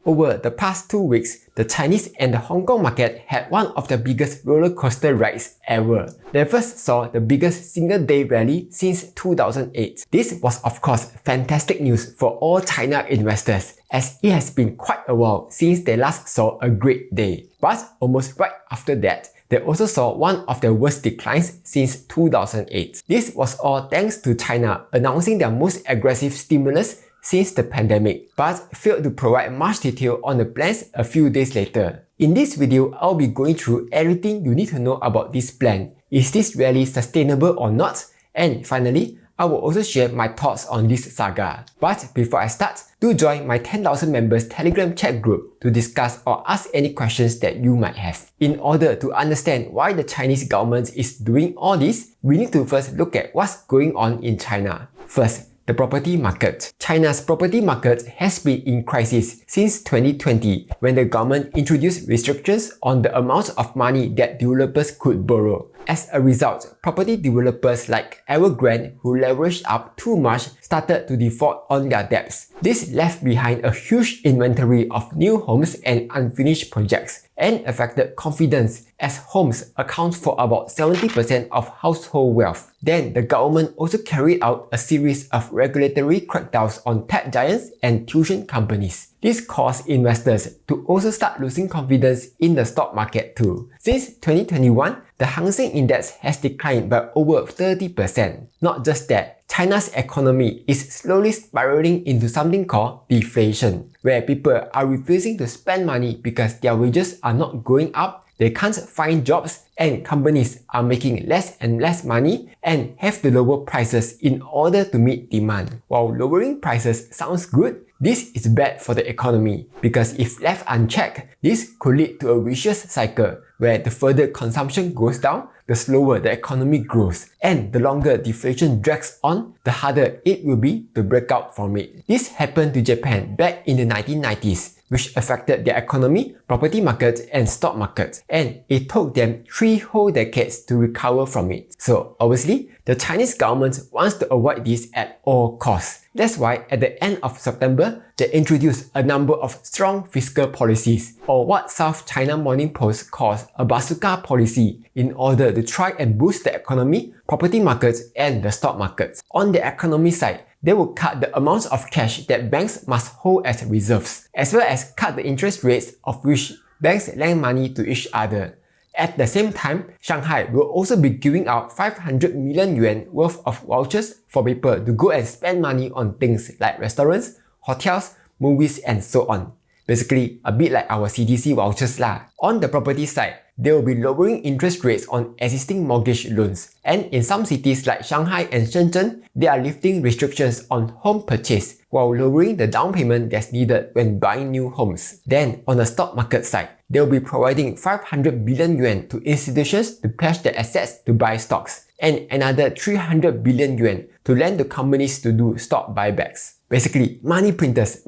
Over the past 2 weeks, the Chinese and the Hong Kong market had one of the biggest roller coaster rides ever. They first saw the biggest single day rally since 2008. This was of course fantastic news for all China investors, as it has been quite a while since they last saw a great day. But almost right after that, they also saw one of their worst declines since 2008. This was all thanks to China announcing their most aggressive stimulus since the pandemic, but failed to provide much detail on the plans a few days later. In this video, I'll be going through everything you need to know about this plan. Is this really sustainable or not? And finally, I will also share my thoughts on this saga. But before I start, do join my 10,000 members Telegram chat group to discuss or ask any questions that you might have. In order to understand why the Chinese government is doing all this, we need to first look at what's going on in China. First, the property market. China's property market has been in crisis since 2020 when the government introduced restrictions on the amount of money that developers could borrow. As a result, property developers like Evergrande, who leveraged up too much, started to default on their debts. This left behind a huge inventory of new homes and unfinished projects, and affected confidence as homes account for about 70% of household wealth. Then the government also carried out a series of regulatory crackdowns on tech giants and tuition companies. This caused investors to also start losing confidence in the stock market too. Since 2021, the Hang Seng Index has declined by over 30%. Not just that, China's economy is slowly spiraling into something called deflation, where people are refusing to spend money because their wages are not going up, they can't find jobs, and companies are making less and less money and have to lower prices in order to meet demand. While lowering prices sounds good, this is bad for the economy because if left unchecked, this could lead to a vicious cycle where the further consumption goes down, the slower the economy grows, and the longer deflation drags on, the harder it will be to break out from it. This happened to Japan back in the 1990s, which affected their economy, property market, and stock market, and it took them 3 whole decades to recover from it. So obviously, the Chinese government wants to avoid this at all costs. That's why at the end of September, they introduced a number of strong fiscal policies, or what South China Morning Post calls a bazooka policy, in order to try and boost the economy, property markets, and the stock markets. On the economy side, they will cut the amount of cash that banks must hold as reserves, as well as cut the interest rates of which banks lend money to each other. At the same time, Shanghai will also be giving out 500 million yuan worth of vouchers for people to go and spend money on things like restaurants, hotels, movies, and so on. Basically, a bit like our CDC vouchers lah. On the property side, they will be lowering interest rates on existing mortgage loans. And in some cities like Shanghai and Shenzhen, they are lifting restrictions on home purchase while lowering the down payment that's needed when buying new homes. Then, on the stock market side, they will be providing 500 billion yuan to institutions to pledge their assets to buy stocks, and another 300 billion yuan to lend to companies to do stock buybacks. Basically, money printers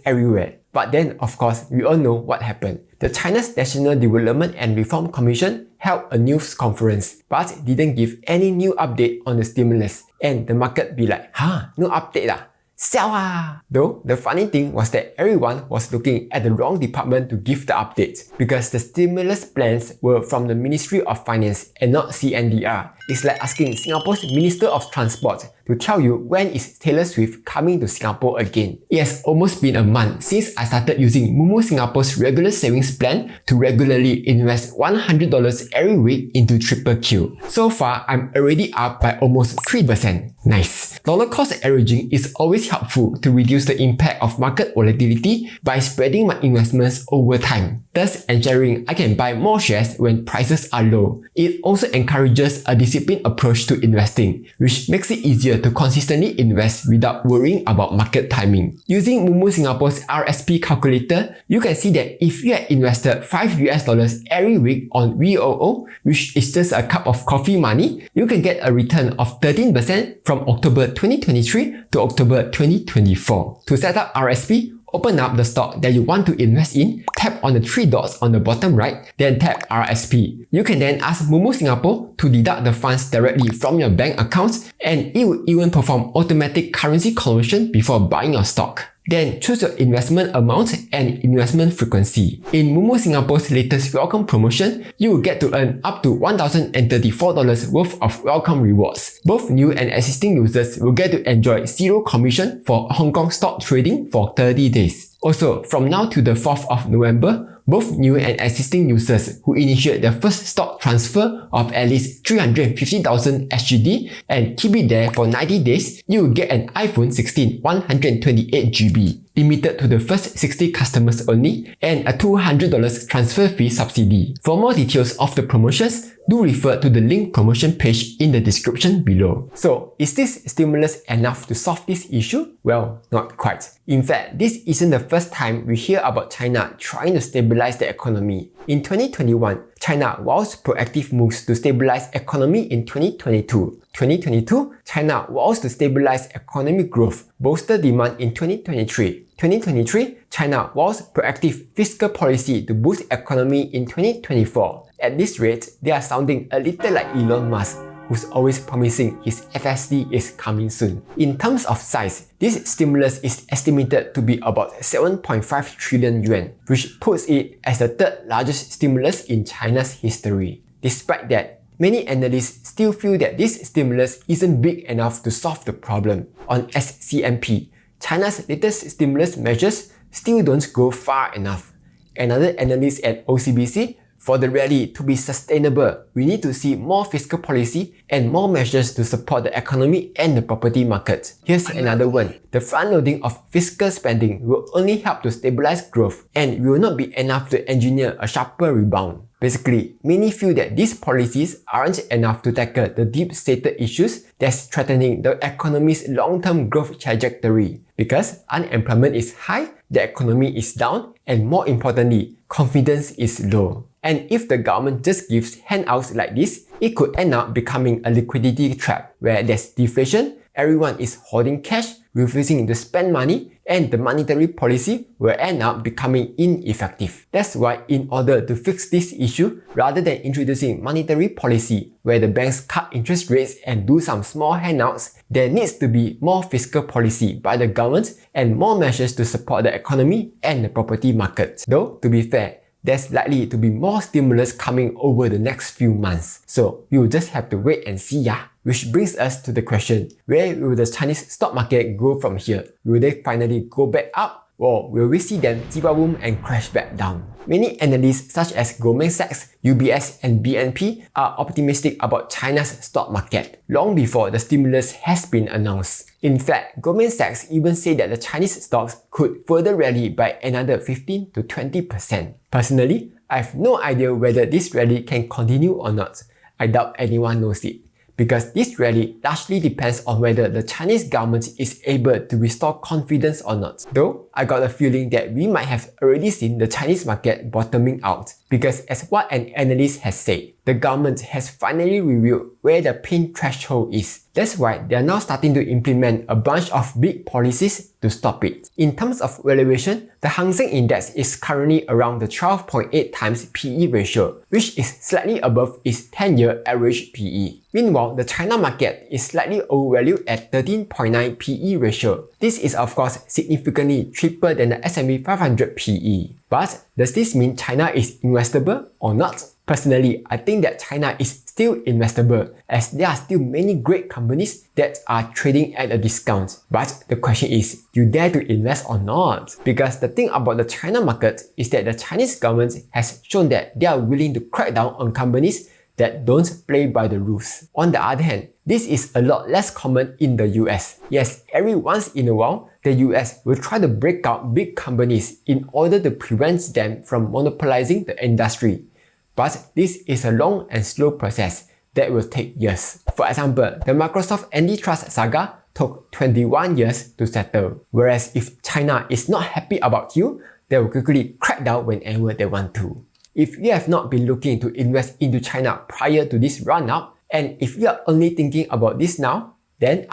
everywhere. But then, of course, we all know what happened. The China's National Development and Reform Commission held a news conference, but didn't give any new update on the stimulus, and the market be like, no update lah. Sell ah! Though, the funny thing was that everyone was looking at the wrong department to give the updates, because the stimulus plans were from the Ministry of Finance and not CNDR. It's like asking Singapore's Minister of Transport to tell you when is Taylor Swift coming to Singapore again. It has almost been a month since I started using Mumu Singapore's regular savings plan to regularly invest $100 every week into Triple Q. So far, I'm already up by almost 3%. Nice. Dollar cost averaging is always helpful to reduce the impact of market volatility by spreading my investments over time, thus ensuring I can buy more shares when prices are low. It also encourages a disciplined approach to investing, which makes it easier to consistently invest without worrying about market timing. Using Mumu Singapore's RSP calculator, you can see that if you had invested $5 every week on VOO, which is just a cup of coffee money, you can get a return of 13% from October 2023 to October 2024. To set up RSP, open up the stock that you want to invest in, tap on the 3 dots on the bottom right, then tap RSP. You can then ask Mumu Singapore to deduct the funds directly from your bank accounts, and it will even perform automatic currency conversion before buying your stock. Then choose your investment amount and investment frequency. In Momo Singapore's latest welcome promotion, you will get to earn up to $1,034 worth of welcome rewards. Both new and existing users will get to enjoy 0 commission for Hong Kong stock trading for 30 days. Also, from now to the 4th of November, both new and existing users who initiate their first stock transfer of at least 350,000 SGD and keep it there for 90 days, you will get an iPhone 16 128GB, limited to the first 60 customers only, and a $200 transfer fee subsidy. For more details of the promotions, do refer to the link promotion page in the description below. So, is this stimulus enough to solve this issue? Well, not quite. In fact, this isn't the first time we hear about China trying to stabilize the economy. In 2021, China vows proactive moves to stabilize economy in 2022. 2022, China vows to stabilize economic growth, bolster demand in 2023. 2023, China vows proactive fiscal policy to boost economy in 2024. At this rate, they are sounding a little like Elon Musk, who's always promising his FSD is coming soon. In terms of size, this stimulus is estimated to be about 7.5 trillion yuan, which puts it as the third largest stimulus in China's history. Despite that, many analysts still feel that this stimulus isn't big enough to solve the problem. On SCMP, China's latest stimulus measures still don't go far enough. Another analyst at OCBC, for the rally to be sustainable, we need to see more fiscal policy and more measures to support the economy and the property market. Here's another one. The front-loading of fiscal spending will only help to stabilize growth and will not be enough to engineer a sharper rebound. Basically, many feel that these policies aren't enough to tackle the deep-seated issues that's threatening the economy's long-term growth trajectory. Because unemployment is high, the economy is down, and more importantly, confidence is low. And if the government just gives handouts like this, it could end up becoming a liquidity trap where there's deflation, everyone is hoarding cash, refusing to spend money, and the monetary policy will end up becoming ineffective. That's why in order to fix this issue, rather than introducing monetary policy where the banks cut interest rates and do some small handouts, there needs to be more fiscal policy by the government and more measures to support the economy and the property market. Though, to be fair, there's likely to be more stimulus coming over the next few months. So, we'll just have to wait and see ya. Which brings us to the question, where will the Chinese stock market go from here? Will they finally go back up? Or will we see them jiba boom and crash back down? Many analysts such as Goldman Sachs, UBS and BNP are optimistic about China's stock market long before the stimulus has been announced. In fact, Goldman Sachs even said that the Chinese stocks could further rally by another 15 to 20%. Personally, I have no idea whether this rally can continue or not. I doubt anyone knows it, because this rally largely depends on whether the Chinese government is able to restore confidence or not. Though, I got a feeling that we might have already seen the Chinese market bottoming out, because as what an analyst has said, the government has finally revealed where the pain threshold is. That's why they are now starting to implement a bunch of big policies to stop it. In terms of valuation, the Hang Seng Index is currently around the 12.8 times PE ratio, which is slightly above its 10-year average PE. Meanwhile, the China market is slightly overvalued at 13.9 PE ratio. This is of course significantly cheaper than the S&P 500 PE. But does this mean China is investable or not? Personally, I think that China is still investable, as there are still many great companies that are trading at a discount. But the question is, do you dare to invest or not? Because the thing about the China market is that the Chinese government has shown that they are willing to crack down on companies that don't play by the rules. On the other hand, this is a lot less common in the US. Yes, every once in a while, the US will try to break out big companies in order to prevent them from monopolizing the industry. But this is a long and slow process that will take years. For example, the Microsoft antitrust saga took 21 years to settle. Whereas if China is not happy about you, they will quickly crack down whenever they want to. If you have not been looking to invest into China prior to this run-up, and if you are only thinking about this now, then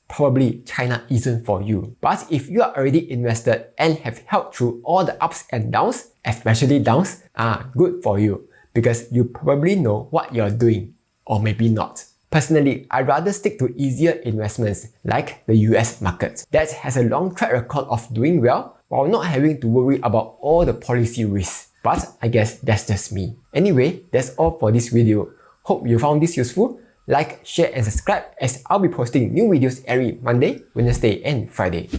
probably China isn't for you. But if you are already invested and have held through all the ups and downs, especially downs, good for you, because you probably know what you're doing, or maybe not. Personally, I'd rather stick to easier investments like the US market that has a long track record of doing well while not having to worry about all the policy risks. But I guess that's just me. Anyway, that's all for this video. Hope you found this useful. Like, share and subscribe as I'll be posting new videos every Monday, Wednesday and Friday.